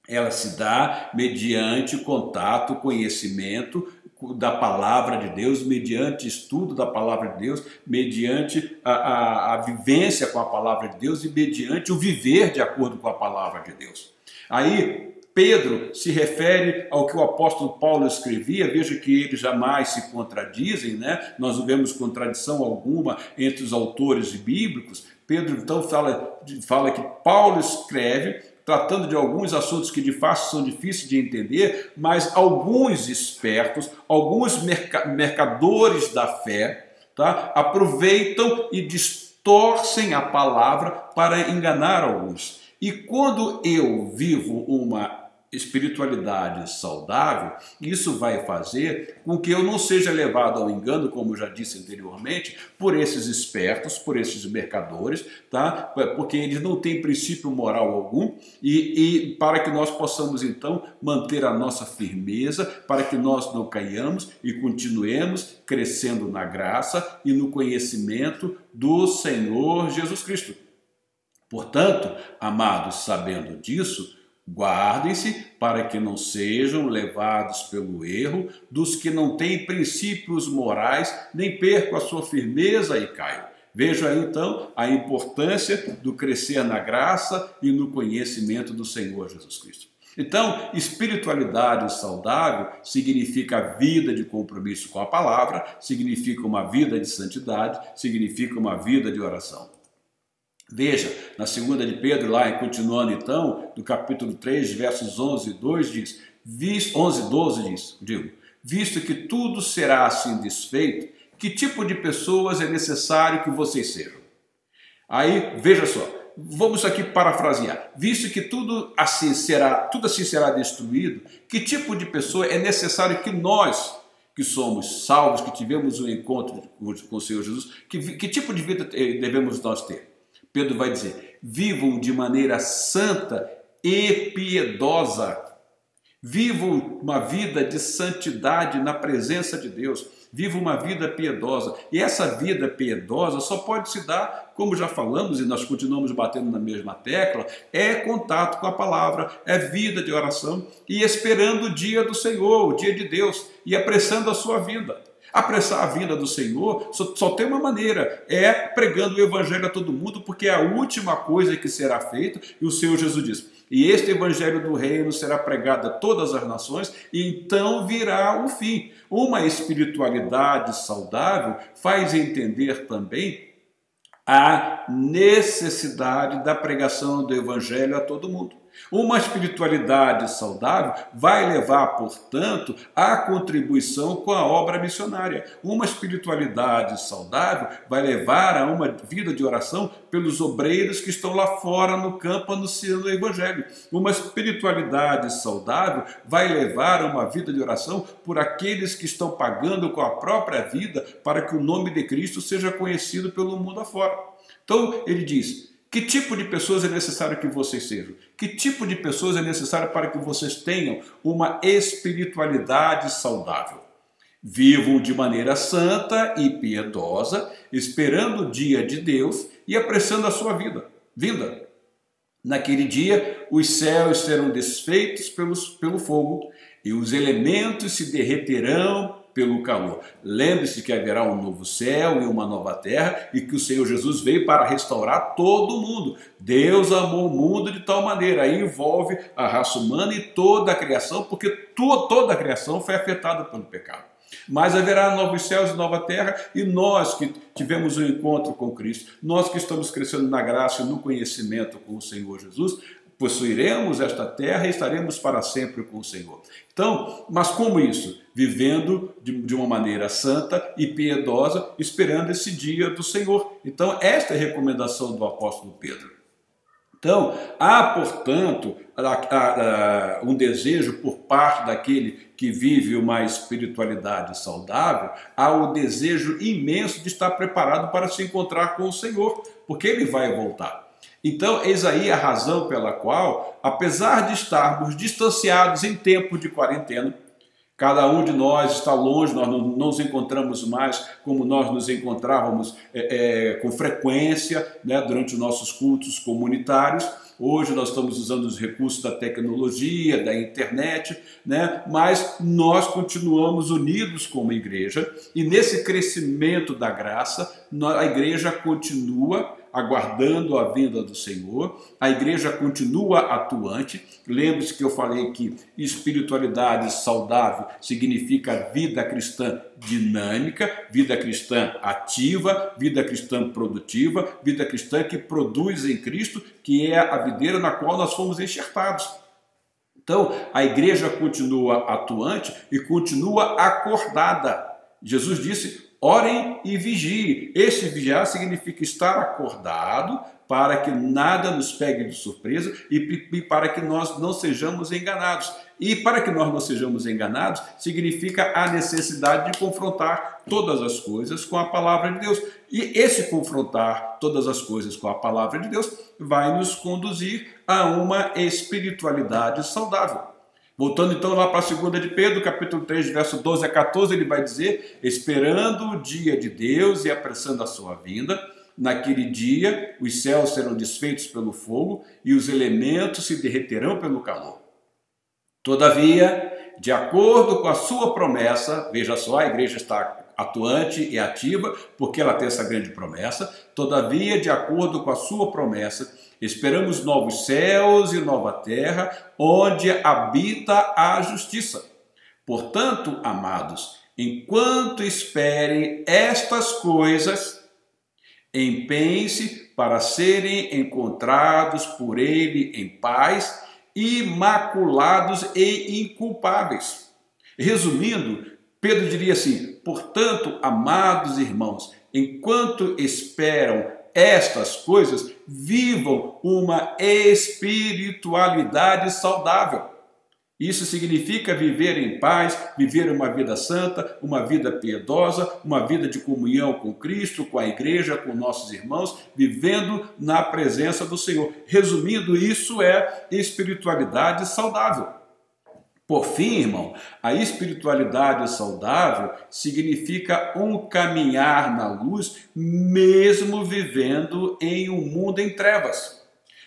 ela se dá mediante contato, conhecimento da palavra de Deus, mediante estudo da palavra de Deus, mediante a vivência com a palavra de Deus e mediante o viver de acordo com a palavra de Deus. Aí, Pedro se refere ao que o apóstolo Paulo escrevia. Veja que eles jamais se contradizem, né? Nós não vemos contradição alguma entre os autores bíblicos. Pedro então fala que Paulo escreve tratando de alguns assuntos que de fato são difíceis de entender, mas alguns espertos, alguns mercadores da fé, tá? Aproveitam e distorcem a palavra para enganar alguns. E quando eu vivo uma espiritualidade saudável, isso vai fazer com que eu não seja levado ao engano, como eu já disse anteriormente, por esses espertos, por esses mercadores, tá? Porque eles não têm princípio moral algum, e para que nós possamos então manter a nossa firmeza, para que nós não caiamos e continuemos crescendo na graça e no conhecimento do Senhor Jesus Cristo. Portanto, amados, sabendo disso, guardem-se para que não sejam levados pelo erro dos que não têm princípios morais, nem percam a sua firmeza e caiam. Veja aí então a importância do crescer na graça e no conhecimento do Senhor Jesus Cristo. Então, espiritualidade saudável significa vida de compromisso com a palavra, significa uma vida de santidade, significa uma vida de oração. Veja, na segunda de Pedro, lá, continuando então, do capítulo 3, versos 11 e 12 diz, 11 e 12 diz, visto que tudo será assim desfeito, que tipo de pessoas é necessário que vocês sejam? Aí, veja só, vamos aqui parafrasear, visto que tudo assim será destruído, que tipo de pessoa é necessário que nós, que somos salvos, que tivemos um encontro com o Senhor Jesus, que tipo de vida devemos nós ter? Pedro vai dizer, vivam de maneira santa e piedosa. Vivam uma vida de santidade na presença de Deus. Vivam uma vida piedosa. E essa vida piedosa só pode se dar, como já falamos e nós continuamos batendo na mesma tecla, é contato com a palavra, é vida de oração e esperando o dia do Senhor, o dia de Deus, e apressando a sua vinda. Apressar a vinda do Senhor só tem uma maneira, é pregando o Evangelho a todo mundo, porque é a última coisa que será feita, e o Senhor Jesus diz, e este Evangelho do Reino será pregado a todas as nações, e então virá o fim. Uma espiritualidade saudável faz entender também a necessidade da pregação do Evangelho a todo mundo. Uma espiritualidade saudável vai levar, portanto, à contribuição com a obra missionária. Uma espiritualidade saudável vai levar a uma vida de oração pelos obreiros que estão lá fora no campo anunciando o Evangelho. Uma espiritualidade saudável vai levar a uma vida de oração por aqueles que estão pagando com a própria vida para que o nome de Cristo seja conhecido pelo mundo afora. Então, ele diz, que tipo de pessoas é necessário que vocês sejam? Que tipo de pessoas é necessário para que vocês tenham uma espiritualidade saudável? Vivam de maneira santa e piedosa, esperando o dia de Deus e apressando a sua vinda. Naquele dia, os céus serão desfeitos pelo fogo e os elementos se derreterão pelo calor. Lembre-se que haverá um novo céu e uma nova terra e que o Senhor Jesus veio para restaurar todo o mundo. Deus amou o mundo de tal maneira, aí envolve a raça humana e toda a criação, porque toda a criação foi afetada pelo pecado. Mas haverá novos céus e nova terra, e nós que tivemos um encontro com Cristo, nós que estamos crescendo na graça e no conhecimento com o Senhor Jesus, possuiremos esta terra e estaremos para sempre com o Senhor. Então, mas como isso? Vivendo de uma maneira santa e piedosa, esperando esse dia do Senhor. Então, esta é a recomendação do apóstolo Pedro. Então, há, portanto, um desejo por parte daquele que vive uma espiritualidade saudável, há o desejo imenso de estar preparado para se encontrar com o Senhor, porque ele vai voltar. Então, eis aí a razão pela qual, apesar de estarmos distanciados em tempo de quarentena, cada um de nós está longe, nós não nos encontramos mais como nós nos encontrávamos com frequência, né, durante os nossos cultos comunitários. Hoje nós estamos usando os recursos da tecnologia, da internet, né, mas nós continuamos unidos como igreja e nesse crescimento da graça, a igreja continua aguardando a vinda do Senhor, a igreja continua atuante. Lembre-se que eu falei que espiritualidade saudável significa vida cristã dinâmica, vida cristã ativa, vida cristã produtiva, vida cristã que produz em Cristo, que é a videira na qual nós fomos enxertados. Então, a igreja continua atuante e continua acordada. Jesus disse: orem e vigiem. Este vigiar significa estar acordado para que nada nos pegue de surpresa e para que nós não sejamos enganados. E para que nós não sejamos enganados, significa a necessidade de confrontar todas as coisas com a palavra de Deus. E esse confrontar todas as coisas com a palavra de Deus vai nos conduzir a uma espiritualidade saudável. Voltando então lá para a 2 de Pedro, capítulo 3, verso 12 a 14, ele vai dizer: esperando o dia de Deus e apressando a sua vinda, naquele dia os céus serão desfeitos pelo fogo e os elementos se derreterão pelo calor. Todavia, de acordo com a sua promessa, veja só, a igreja está atuante e ativa, porque ela tem essa grande promessa. Todavia, de acordo com a sua promessa, esperamos novos céus e nova terra, onde habita a justiça. Portanto, amados, enquanto esperem estas coisas, empenhem-se para serem encontrados por ele em paz, imaculados e inculpáveis. Resumindo, Pedro diria assim: portanto, amados irmãos, enquanto esperam estas coisas, vivam uma espiritualidade saudável. Isso significa viver em paz, viver uma vida santa, uma vida piedosa, uma vida de comunhão com Cristo, com a igreja, com nossos irmãos, vivendo na presença do Senhor. Resumindo, isso é espiritualidade saudável. Por fim, irmão, a espiritualidade saudável significa um caminhar na luz, mesmo vivendo em um mundo em trevas.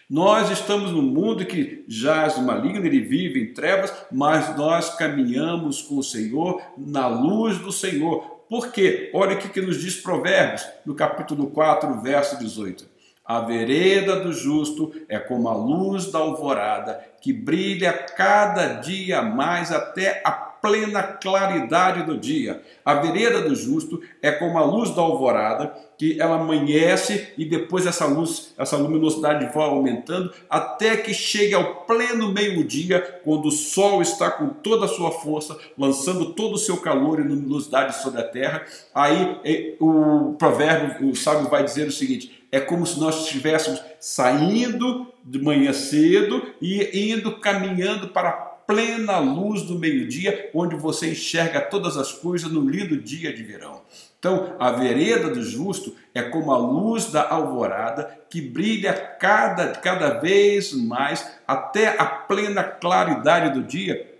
Nós estamos num mundo que jaz no maligno, ele vive em trevas, mas nós caminhamos com o Senhor na luz do Senhor. Por quê? Olha o que nos diz Provérbios, no capítulo 4, verso 18. A vereda do justo é como a luz da alvorada, que brilha cada dia mais até a plena claridade do dia. A vereda do justo é como a luz da alvorada, que ela amanhece e depois essa luz, essa luminosidade vai aumentando até que chegue ao pleno meio-dia, quando o sol está com toda a sua força, lançando todo o seu calor e luminosidade sobre a terra. Aí o provérbio, o sábio vai dizer o seguinte: é como se nós estivéssemos saindo de manhã cedo e indo caminhando para a plena luz do meio-dia, onde você enxerga todas as coisas no lindo dia de verão. Então, a vereda do justo é como a luz da alvorada, que brilha cada vez mais até a plena claridade do dia.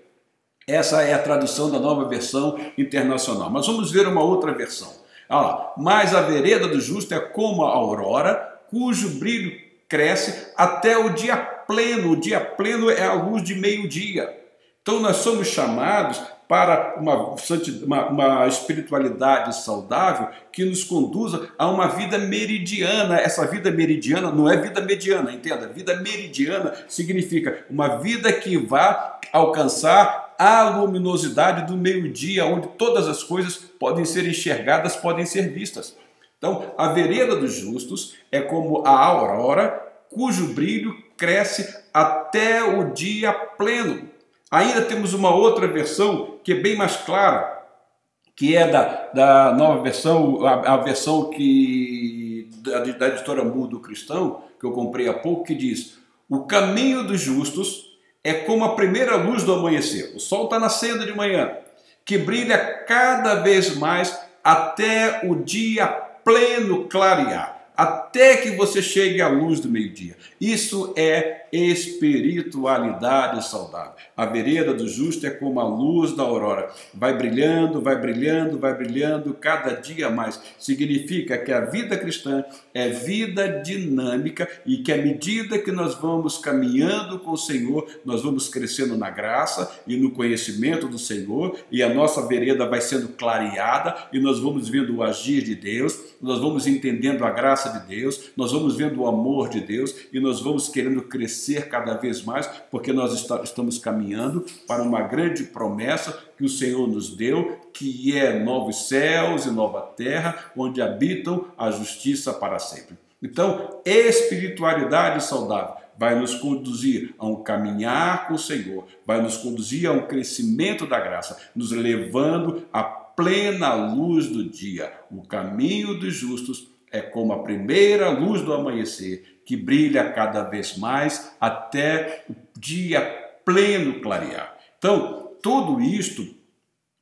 Essa é a tradução da Nova Versão Internacional. Mas vamos ver uma outra versão. Mas a vereda do justo é como a aurora, cujo brilho cresce até o dia pleno. O dia pleno é a luz de meio-dia. Então nós somos chamados para uma espiritualidade saudável que nos conduza a uma vida meridiana. Essa vida meridiana não é vida mediana, entenda? Vida meridiana significa uma vida que vai alcançar a luminosidade do meio-dia, onde todas as coisas podem ser enxergadas, podem ser vistas. Então, a vereda dos justos é como a aurora, cujo brilho cresce até o dia pleno. Ainda temos uma outra versão que é bem mais clara, que é da nova versão, a versão da editora Mundo Cristão, que eu comprei há pouco, que diz: o caminho dos justos é como a primeira luz do amanhecer. O sol está nascendo de manhã, que brilha cada vez mais até o dia pleno clarear, até que você chegue à luz do meio-dia. Isso é espiritualidade saudável. A vereda do justo é como a luz da aurora. Vai brilhando, vai brilhando, vai brilhando cada dia mais. Significa que a vida cristã é vida dinâmica e que à medida que nós vamos caminhando com o Senhor, nós vamos crescendo na graça e no conhecimento do Senhor, e a nossa vereda vai sendo clareada e nós vamos vendo o agir de Deus, nós vamos entendendo a graça de Deus, nós vamos vendo o amor de Deus e nós vamos querendo crescer cada vez mais, porque nós estamos caminhando para uma grande promessa que o Senhor nos deu, que é novos céus e nova terra, onde habitam a justiça para sempre. Então, espiritualidade saudável vai nos conduzir a um caminhar com o Senhor, vai nos conduzir a um crescimento da graça, nos levando à plena luz do dia. O caminho dos justos é como a primeira luz do amanhecer, que brilha cada vez mais até o dia pleno clarear. Então, tudo isto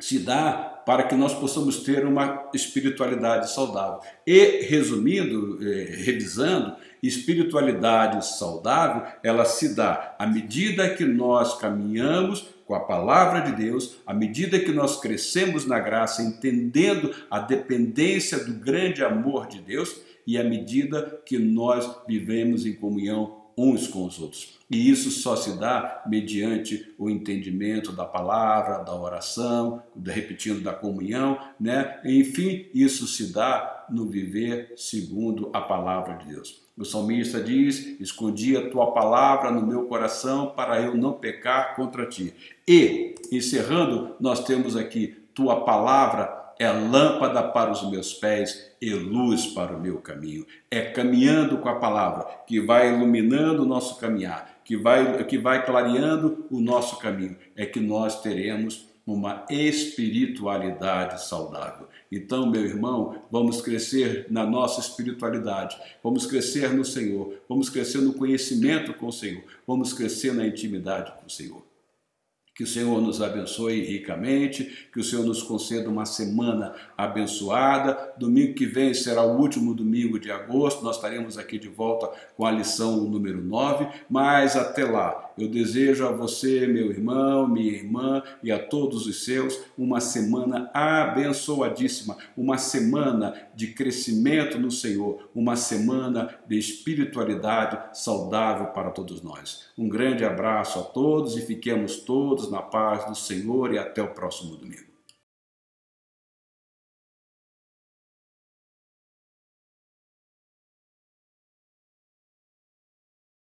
se dá para que nós possamos ter uma espiritualidade saudável. E, resumindo, revisando, espiritualidade saudável, ela se dá à medida que nós caminhamos com a palavra de Deus, à medida que nós crescemos na graça, entendendo a dependência do grande amor de Deus, e à medida que nós vivemos em comunhão uns com os outros. E isso só se dá mediante o entendimento da palavra, da oração, repetindo, da comunhão, né? Enfim, isso se dá no viver segundo a palavra de Deus. O salmista diz: escondi a tua palavra no meu coração para eu não pecar contra ti. E, encerrando, nós temos aqui: tua palavra é lâmpada para os meus pés e luz para o meu caminho. É caminhando com a palavra que vai iluminando o nosso caminhar, que vai clareando o nosso caminho, é que nós teremos uma espiritualidade saudável. Então, meu irmão, vamos crescer na nossa espiritualidade, vamos crescer no Senhor, vamos crescer no conhecimento com o Senhor, vamos crescer na intimidade com o Senhor. Que o Senhor nos abençoe ricamente, que o Senhor nos conceda uma semana abençoada. Domingo que vem será o último domingo de agosto, nós estaremos aqui de volta com a lição número 9, mas até lá, eu desejo a você, meu irmão, minha irmã e a todos os seus, uma semana abençoadíssima, uma semana de crescimento no Senhor, uma semana de espiritualidade saudável para todos nós. Um grande abraço a todos e fiquemos todos na paz do Senhor e até o próximo domingo.